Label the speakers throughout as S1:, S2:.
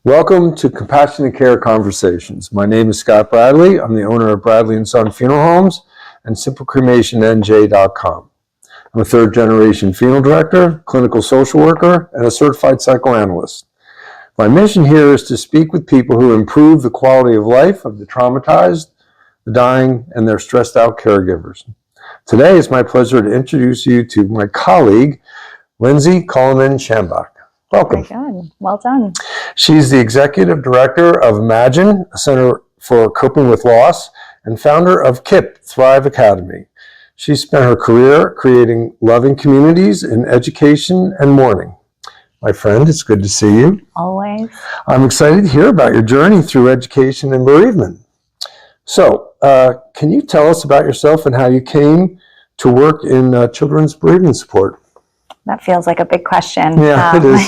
S1: Welcome to Compassionate Care Conversations. My name is Scott Bradley. I'm the owner of Bradley & Son Funeral Homes and SimpleCremationNJ.com. I'm a third-generation funeral director, clinical social worker, and a certified psychoanalyst. My mission here is to speak with people who improve the quality of life of the traumatized, the dying, and their stressed-out caregivers. Today, it's my pleasure to introduce you to my colleague, Lindsay Cullinan Schambach. Welcome.
S2: Very good. Well done.
S1: She's the executive director of Imagine, a center for coping with loss, and founder of KIPP, Thrive Academy. She spent her career creating loving communities in education and mourning. My friend, it's good to see you.
S2: Always.
S1: I'm excited to hear about your journey through education and bereavement. So, can you tell us about yourself and how you came to work in children's bereavement support?
S2: That feels like a big question.
S1: Yeah, it is.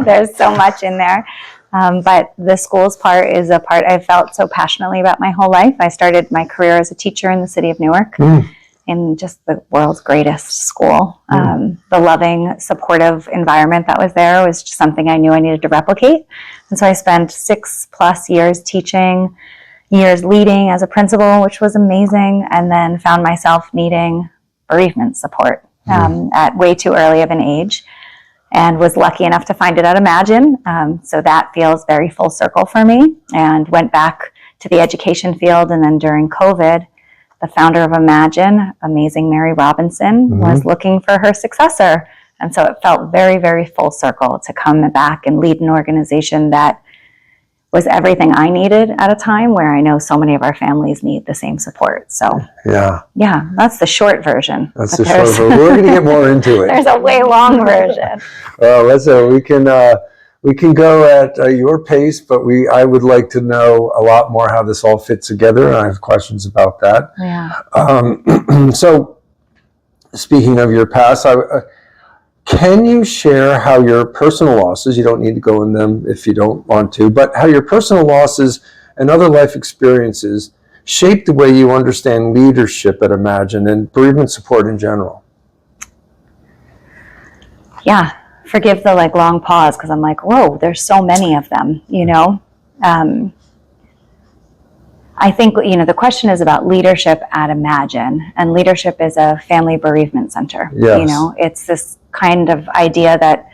S2: There's so much in there. But the schools part is a part I've felt so passionately about my whole life. I started my career as a teacher in the city of Newark in just the world's greatest school. The loving, supportive environment that was there was just something I knew I needed to replicate. And so I spent 6+ years teaching, years leading as a principal, which was amazing, and then found myself needing bereavement support. At way too early of an age, and was lucky enough to find it at Imagine. So that feels very full circle for me, and went back to the education field. And then during COVID, the founder of Imagine, amazing Mary Robinson, was looking for her successor. And so it felt very, very full circle to come back and lead an organization that was everything I needed at a time where I know so many of our families need the same support. So yeah, that's the short version.
S1: That's the short version. We're going to get more into it.
S2: There's a way long version.
S1: Well, we can go at your pace, but I would like to know a lot more how this all fits together, and I have questions about that.
S2: Yeah.
S1: So, speaking of your past, can you share how your personal losses, you don't need to go in them if you don't want to, but how your personal losses and other life experiences shape the way you understand leadership at Imagine and bereavement support in general?
S2: Yeah, forgive the long pause because I'm like, whoa, there's so many of them, I think, the question is about leadership at Imagine, and leadership is a family bereavement center.
S1: Yes.
S2: It's this kind of idea that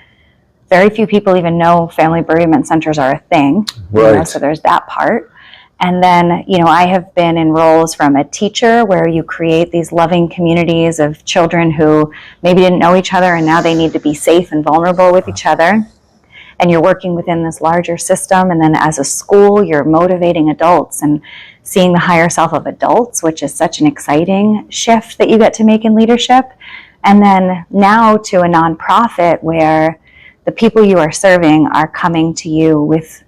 S2: very few people even know family bereavement centers are a thing.
S1: Right.
S2: So there's that part. And then, I have been in roles from a teacher where you create these loving communities of children who maybe didn't know each other and now they need to be safe and vulnerable with each other. And you're working within this larger system. And then as a school, you're motivating adults and seeing the higher self of adults, which is such an exciting shift that you get to make in leadership. And then now to a nonprofit where the people you are serving are coming to you with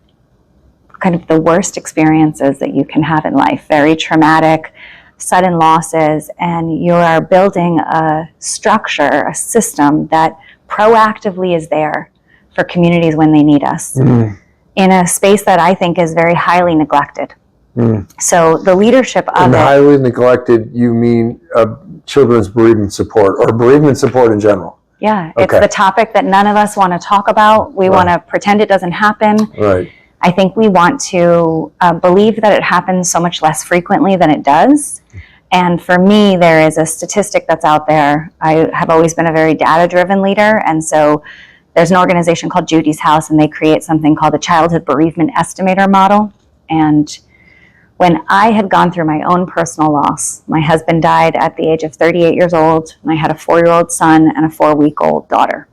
S2: kind of the worst experiences that you can have in life, very traumatic, sudden losses, and you are building a structure, a system that proactively is there for communities when they need us in a space that I think is very highly neglected. So the leadership of
S1: and
S2: it.
S1: Highly neglected, you mean children's bereavement support or bereavement support in general?
S2: Yeah, it's the topic that none of us want to talk about. We want to pretend it doesn't happen.
S1: Right.
S2: I think we want to believe that it happens so much less frequently than it does. And for me, there is a statistic that's out there. I have always been a very data-driven leader, and so there's an organization called Judy's House, and they create something called the Childhood Bereavement Estimator Model. And when I had gone through my own personal loss, my husband died at the age of 38 years old, and I had a 4-year-old son and a 4-week-old daughter.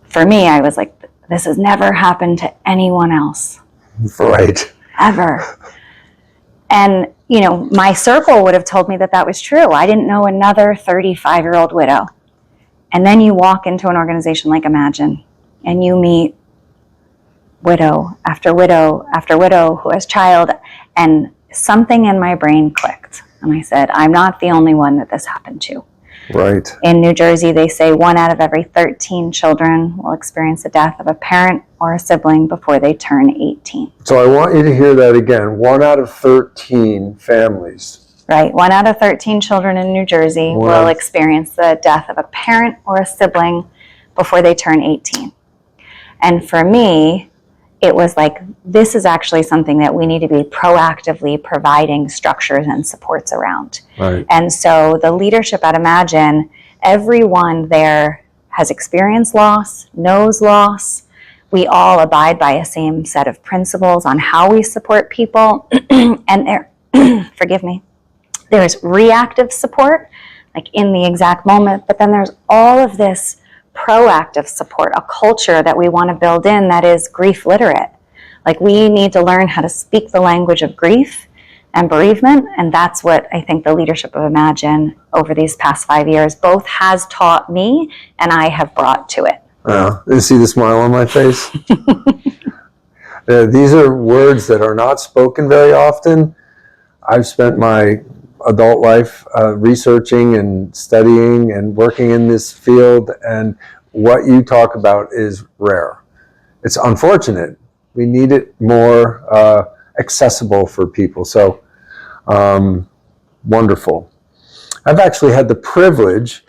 S2: For me, I was like, this has never happened to anyone else.
S1: Right.
S2: Ever. And, my circle would have told me that that was true. I didn't know another 35-year-old widow. And then you walk into an organization like Imagine, and you meet widow after widow after widow who has child, and something in my brain clicked. And I said, I'm not the only one that this happened to.
S1: Right.
S2: In New Jersey, they say 1 out of every 13 children will experience the death of a parent or a sibling before they turn 18.
S1: So I want you to hear that again. 1 out of 13 families.
S2: Right. 1 out of 13 children in New Jersey will experience the death of a parent or a sibling before they turn 18. And for me, it was like, this is actually something that we need to be proactively providing structures and supports around.
S1: Right.
S2: And so the leadership at Imagine, everyone there has experienced loss, knows loss. We all abide by a same set of principles on how we support people. And there, forgive me, there's reactive support, like in the exact moment, but then there's all of this proactive support, a culture that we want to build in that is grief literate. Like, we need to learn how to speak the language of grief and bereavement, and that's what I think the leadership of Imagine over these past 5 years both has taught me and I have brought to it.
S1: You see the smile on my face? These are words that are not spoken very often. I've spent my adult life researching and studying and working in this field, and what you talk about is rare. It's unfortunate. We need it more accessible for people. So wonderful. I've actually had the privilege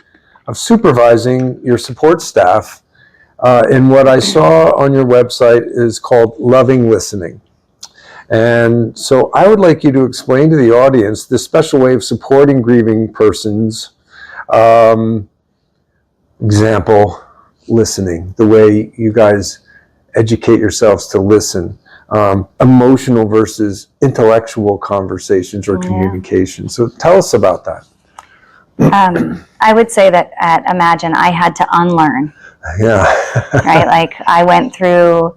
S1: of supervising your support staff in what I saw on your website is called Loving Listening. And so I would like you to explain to the audience this special way of supporting grieving persons. Example, listening, the way you guys educate yourselves to listen. Emotional versus intellectual conversations or communication. So tell us about that.
S2: I would say that at Imagine, I had to unlearn.
S1: Yeah.
S2: Right? Like, I went through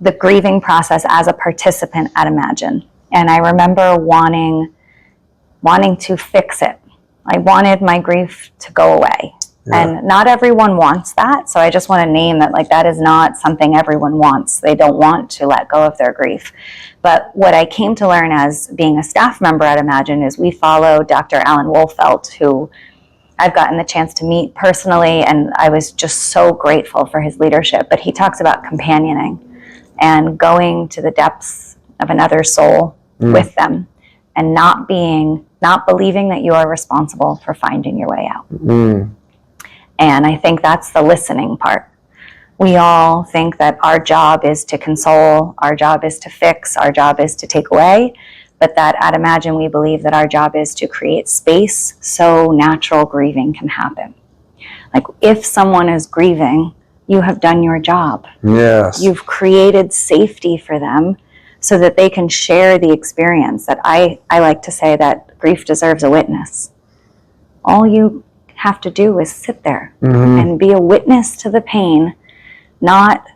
S2: the grieving process as a participant at Imagine. And I remember wanting to fix it. I wanted my grief to go away. Yeah. And not everyone wants that. So I just want to name that, like, that is not something everyone wants. They don't want to let go of their grief. But what I came to learn as being a staff member at Imagine is we follow Dr. Alan Wolfelt, who I've gotten the chance to meet personally, and I was just so grateful for his leadership. But he talks about companioning and going to the depths of another soul with them, and not believing that you are responsible for finding your way out. And I think that's the listening part. We all think that our job is to console, our job is to fix, our job is to take away, but that at Imagine we believe that our job is to create space so natural grieving can happen. Like, if someone is grieving, you have done your job.
S1: Yes.
S2: You've created safety for them so that they can share the experience. That I like to say that grief deserves a witness. All you have to do is sit there and be a witness to the pain, not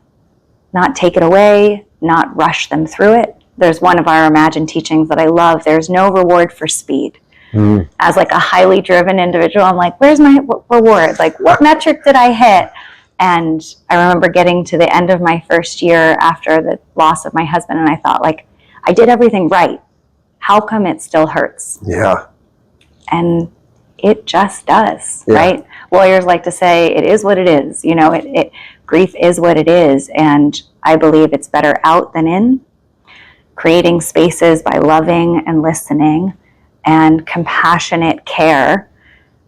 S2: take it away, not rush them through it. There's one of our Imagine teachings that I love. There's no reward for speed. As like a highly driven individual, I'm like, where's my reward? Like, what metric did I hit? And I remember getting to the end of my first year after the loss of my husband, and I thought, like, I did everything right. How come it still hurts?
S1: Yeah.
S2: And it just does, right? Lawyers like to say it is what it is. You know, grief is what it is. And I believe it's better out than in. Creating spaces by loving and listening and compassionate care.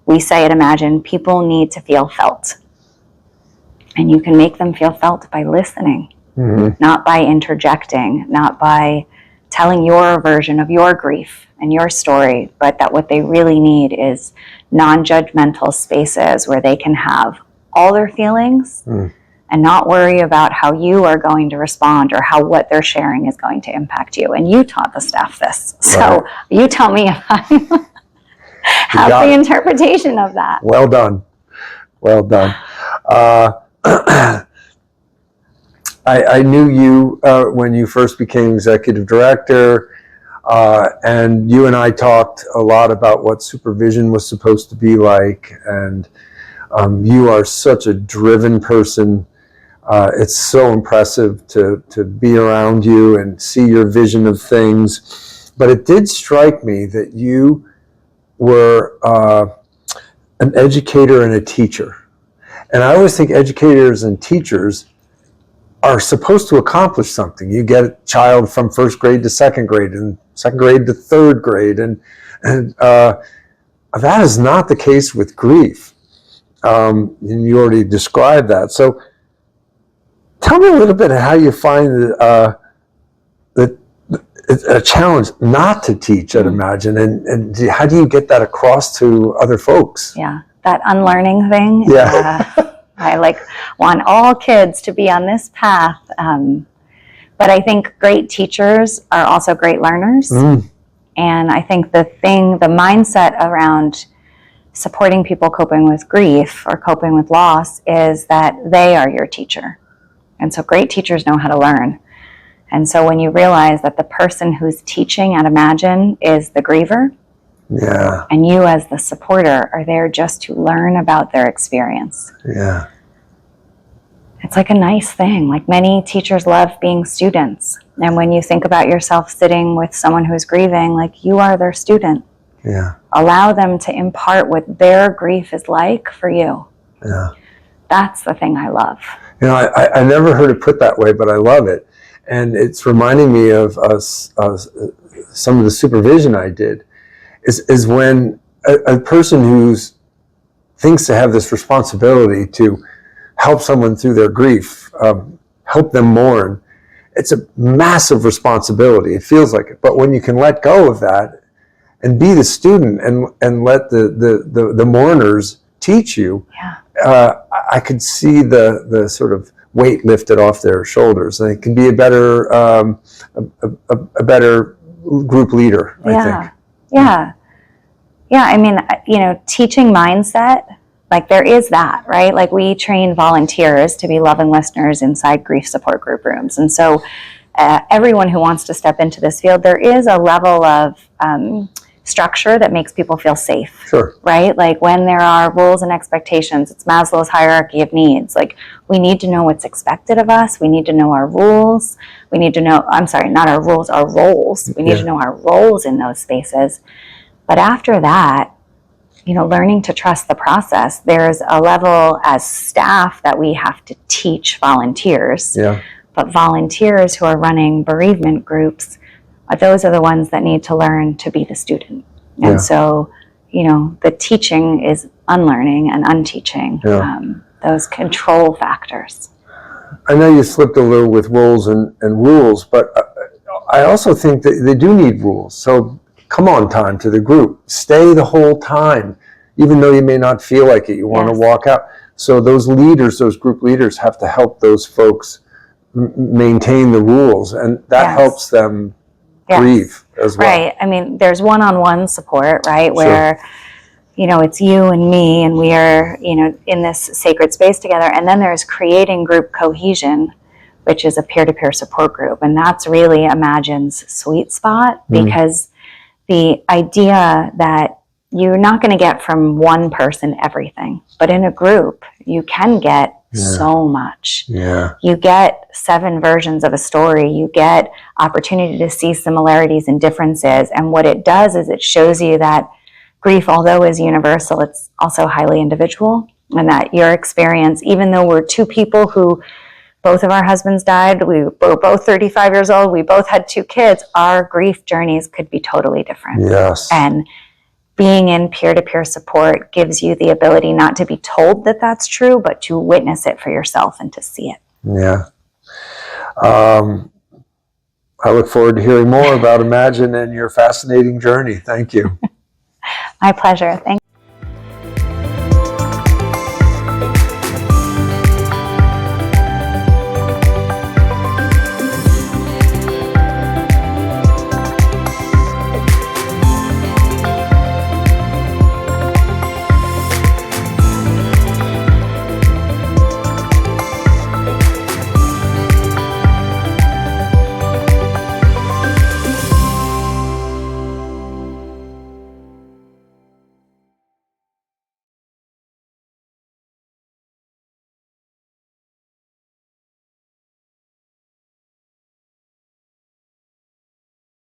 S2: We say at Imagine, people need to feel felt. And you can make them feel felt by listening, not by interjecting, not by telling your version of your grief and your story, but that what they really need is non-judgmental spaces where they can have all their feelings and not worry about how you are going to respond or how what they're sharing is going to impact you. And you taught the staff this. So you tell me if I have the interpretation of that.
S1: Well done. Well done. I knew you when you first became executive director, and you and I talked a lot about what supervision was supposed to be like, and you are such a driven person. It's so impressive to be around you and see your vision of things. But it did strike me that you were an educator and a teacher. And I always think educators and teachers are supposed to accomplish something. You get a child from first grade to second grade, and second grade to third grade, and that is not the case with grief. And you already described that. So tell me a little bit of how you find that it's a challenge not to teach at Imagine, and how do you get that across to other folks?
S2: Yeah, that unlearning thing.
S1: Yeah.
S2: I want all kids to be on this path. But I think great teachers are also great learners. And I think the mindset around supporting people coping with grief or coping with loss is that they are your teacher. And so great teachers know how to learn. And so when you realize that the person who's teaching at Imagine is the griever,
S1: yeah,
S2: and you as the supporter are there just to learn about their experience.
S1: Yeah.
S2: It's like a nice thing. Like, many teachers love being students. And when you think about yourself sitting with someone who's grieving, like, you are their student.
S1: Yeah.
S2: Allow them to impart what their grief is like for you.
S1: Yeah.
S2: That's the thing I love.
S1: You know, I never heard it put that way, but I love it. And it's reminding me of some of the supervision I did is when a person who thinks to have this responsibility to help someone through their grief, help them mourn, it's a massive responsibility. It feels like it. But when you can let go of that and be the student and let the mourners teach you,
S2: Yeah.
S1: I could see the sort of weight lifted off their shoulders, and it can be a better group leader, I think.
S2: Yeah. I mean, teaching mindset, like, there is that, right? Like, we train volunteers to be loving listeners inside grief support group rooms. And so everyone who wants to step into this field, there is a level of structure that makes people feel safe.
S1: Sure.
S2: Right? Like, when there are rules and expectations, it's Maslow's hierarchy of needs. Like, we need to know what's expected of us. We need to know our rules. We need to know, not our rules, our roles. We need to know our roles in those spaces. But after that, learning to trust the process, there's a level as staff that we have to teach volunteers.
S1: Yeah.
S2: But volunteers who are running bereavement groups, those are the ones that need to learn to be the student. And so, the teaching is unlearning and unteaching those control factors.
S1: I know you slipped a little with roles and rules, but I also think that they do need rules. So come on time to the group. Stay the whole time, even though you may not feel like it. You want to walk out. So those leaders, those group leaders, have to help those folks maintain the rules, and that helps them grieve as well.
S2: Right. I mean, there's one-on-one support, right, where it's you and me, and we are in this sacred space together. And then there's creating group cohesion, which is a peer-to-peer support group, and that's really Imagine's sweet spot, because the idea that you're not going to get from one person everything, but in a group you can get so much.
S1: Yeah.
S2: You get 7 versions of a story. You get opportunity to see similarities and differences. And what it does is it shows you that grief, although is universal, it's also highly individual, and that your experience, even though we're 2 people who both of our husbands died, we were both 35 years old, we both had 2 kids, our grief journeys could be totally different.
S1: Yes.
S2: And being in peer-to-peer support gives you the ability not to be told that that's true, but to witness it for yourself and to see it.
S1: Yeah. I look forward to hearing more about Imagine and your fascinating journey. Thank you.
S2: My pleasure. Thank you.